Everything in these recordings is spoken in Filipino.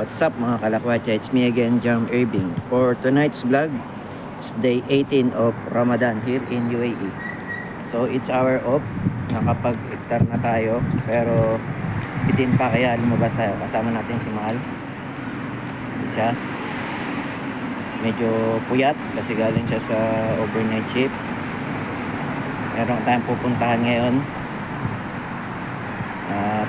What's up mga kalakwatsa? It's me again, Jam Irving. For tonight's vlog, it's day 18 of Ramadan here in UAE. So it's our off. Nakapag-iftar na tayo. Pero bitin pa kaya lumabas tayo. Kasama natin si Mahal. Siya. Medyo puyat kasi galing siya sa overnight shift. Meron tayong pupuntahan ngayon. At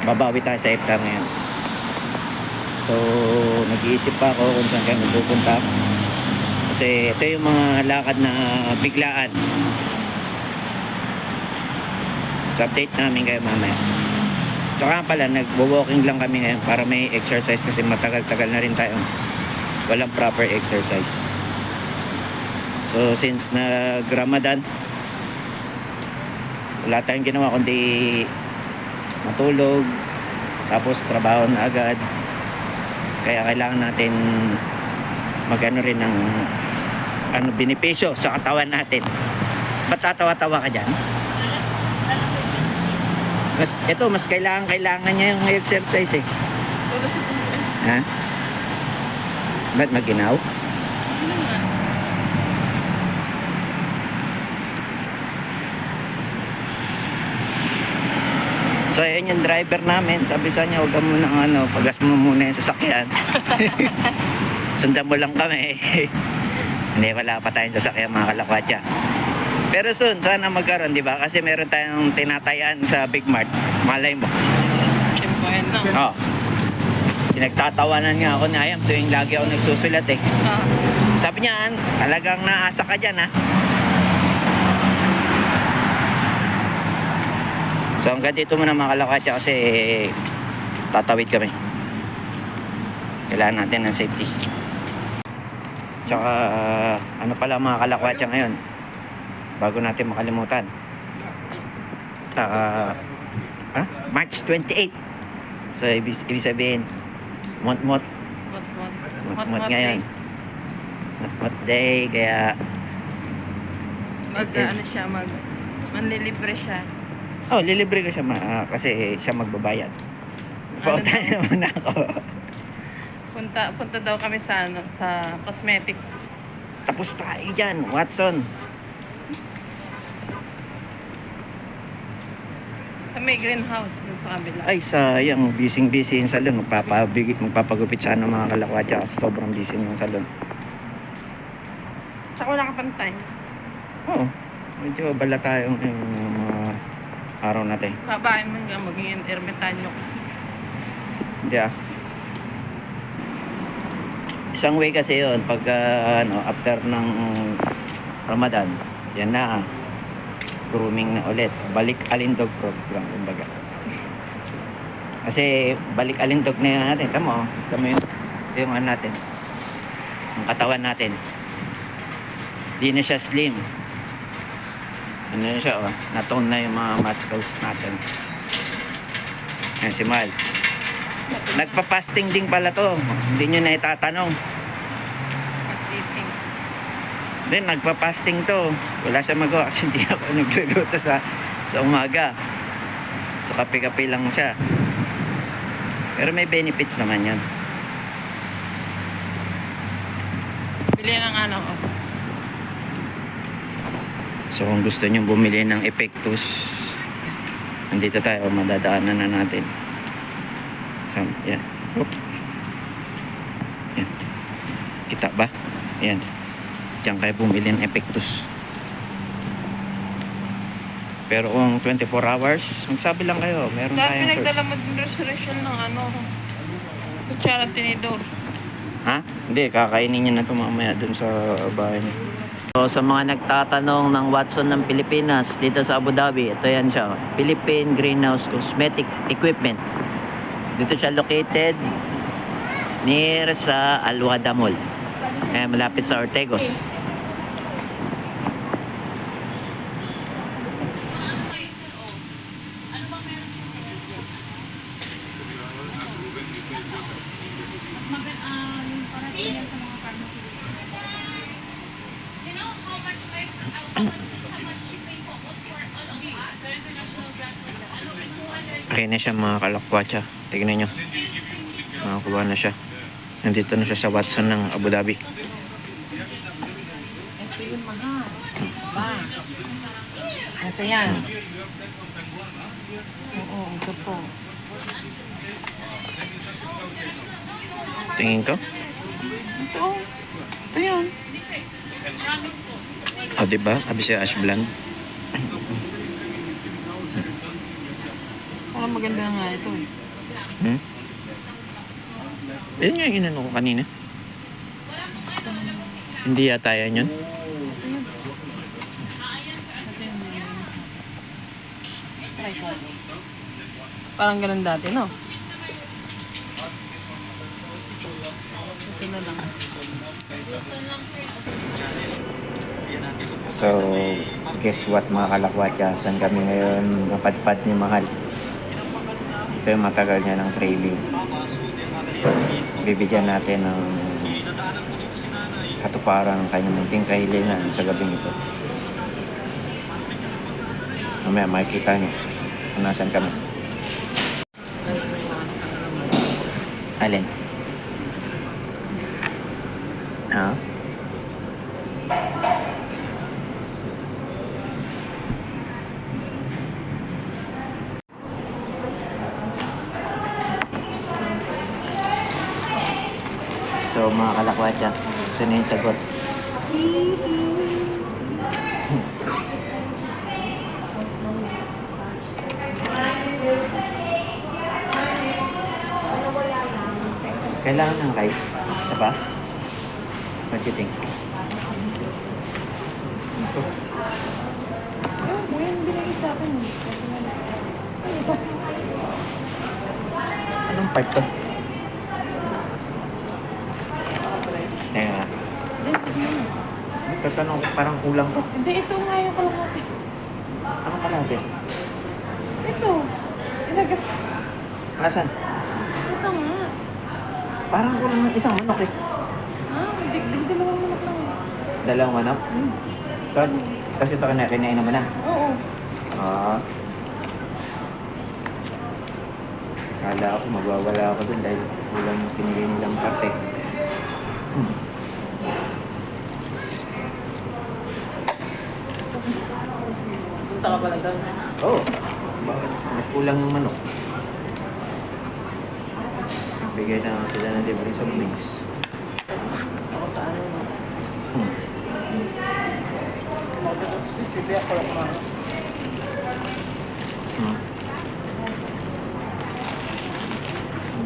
babawi tayo sa iftar ngayon. So nag-iisip pa ako kung saan kami pupunta. Kasi ito yung mga lakad na biglaan. So update namin kayo mamaya. Tsaka pala nagwo-walking lang kami ngayon para may exercise kasi matagal-tagal na rin tayo walang proper exercise. So since nag-Ramadan, wala tayong ginawa kundi matulog, tapos trabaho na agad. Kaya kailangan natin magano rin ng benepisyo sa katawan natin. Ba't tatawa-tawa ka dyan? Mas kailangan niya yung exercise eh. Ha? Ba't maginaw? So ayan yung driver namin. Sabi sa niya, huwag ka muna pagas mo muna yung sasakyan. Sundan mo lang kami. Hindi, wala pa tayong sasakyan mga kalakwatsa. Pero soon, sana magkaroon, di ba? Kasi meron tayong tinatayaan sa Big Mart. Malay mo. Oo. Nagtatawanan nga ako ni Ayam tuwing lagi ako nagsusulat eh. Sabi niya, talagang naasa ka dyan ha. So hanggang dito muna mga kalakwatsa kasi tatawid kami. Kailangan natin ng safety. Tsaka ano pala mga kalakwatsa ngayon, bago natin makalimutan, March 28. So ibig sabihin Mot ngayon. Mot day, kaya manlilibre siya. Oh, lilibre ko siya kasi siya magbabayad. Pauta naman ako. Punta daw kami sa sa cosmetics. Tapos tayo dyan, Watson. Sa may greenhouse dun sa kabila. Ay, sayang. Busy yung salon. Magpapagupit sana mga kalakwatsa kasi sobrang busy yung salon. Tsaka wala ka pantay. Oo. Medyo bala tayong mga araw natin. Babae mo nga maging ermitanyo ka. Hindi Isang way kasi yun pag after ng Ramadan, yan na grooming na ulit. Balik alindog program kumbaga. Kasi balik alindog na yun natin. Tama yung natin. Ang katawan natin. Di na siya slim. Ano na siya natone na yung mga muscles natin. Ayan si Mal. Nagpa-fasting din pala to. Hindi nyo na itatanong. Fast eating. Then nagpa-fasting to. Wala siya magawa kasi hindi ako nagluluto sa umaga. So kape-kape lang siya. Pero may benefits naman yan. Bili ng ko. So kung gusto nyo bumili ng Epectus, nandito tayo, madadaanan na natin. So, yan. Yan. Kita ba? Yan. Diyan kayo bumili ng Epectus. Pero kung 24 hours, magsabi lang kayo, meron Dahil tayong pinagdala mo din restoration ng kutsara tinidor. Ha? Hindi, kakainin niya na ito mamaya dun sa bahay niya. So sa mga nagtatanong ng Watson ng Pilipinas dito sa Abu Dhabi, ito yan siya, Philippine Greenhouse Cosmetic Equipment. Dito siya located near sa Al-Wada Mall. Malapit sa Ortegos. Okay na siya mga kalakwatsa. Tignan nyo. nakakuha na siya. Nandito na siya sa Watson ng Abu Dhabi. Ito yung mahal. Ba? Ito yan. Oo, ito po. Tingin ko. Ito. Ito yan. O, diba? Abi siya ash blonde. Parang maganda nga ito eh. Hmm? Yan nga yung inano ko kanina. Hindi yata yan yun. Ito yun. Ito yung try ko. Parang ganun dati, no? Ito na lang. So, guess what mga kalakwatya? Saan kami ngayon napadpad ni Mahal? Ito yung matagal niya ng craving. Bibigyan natin ng katuparan ng kanyang munting kahilingan sa gabing ito. Mamaya makikita niyo kung nasan kami. Alin? Ha? So mga kalakwatya, ito na yung sagot. Kailangan ng rice. Isa pa? What do you think? Ito. Yan, binigay sa akin. Ito. Anong part to? Teka. Tatanong ko, parang kulang to. Hindi, ito nga yung kalahati. Ano ka natin? Ito. Ilagay. Nasaan? Ito nga. Parang kulang ng isang manok eh. Dalawang manok lang eh. Dalawang manok? Kasi ito kinain naman na. Oo. Ah. Kala ako magwawala ako dun dahil kulang yung pinigay nilang parte. Punta ka pala doon. Oo. Bakit? Kulang yung manok. Bigay na sila ng libre sa wings. Ako sa ano na. Sibi ako lang mga.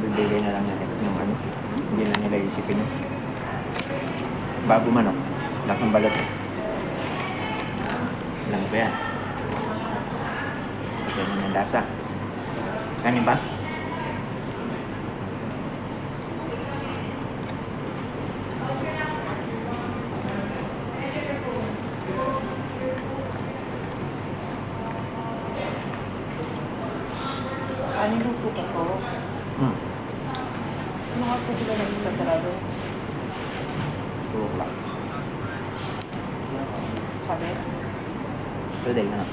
Bibigay na lang natin yung ano. Hindi na nila isipin. Bago manok. Lasang balot. Alam ko yan. Ganyan ang lasa. Kanin ba? Ano yung puka ko? Ano nga po sila naging kasarado? 2 o'clock. Sabi? Today na.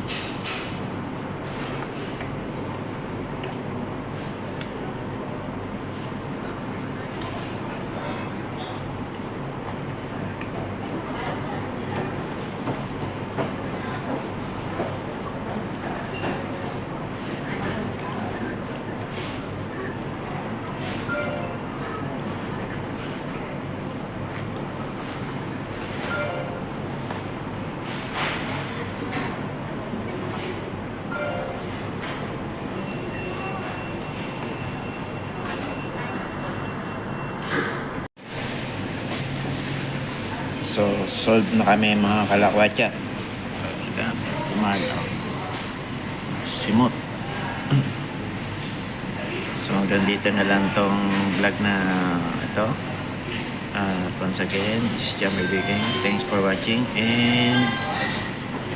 So, solve na kami mga kalakwatya. Tomato. Simot. So, hanggang dito na lang tong vlog na ito. Once again, this is John Baby Gang. Thanks for watching and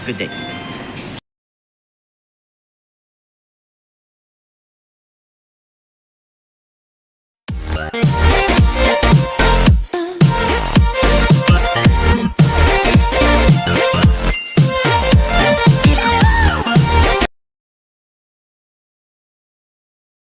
good day.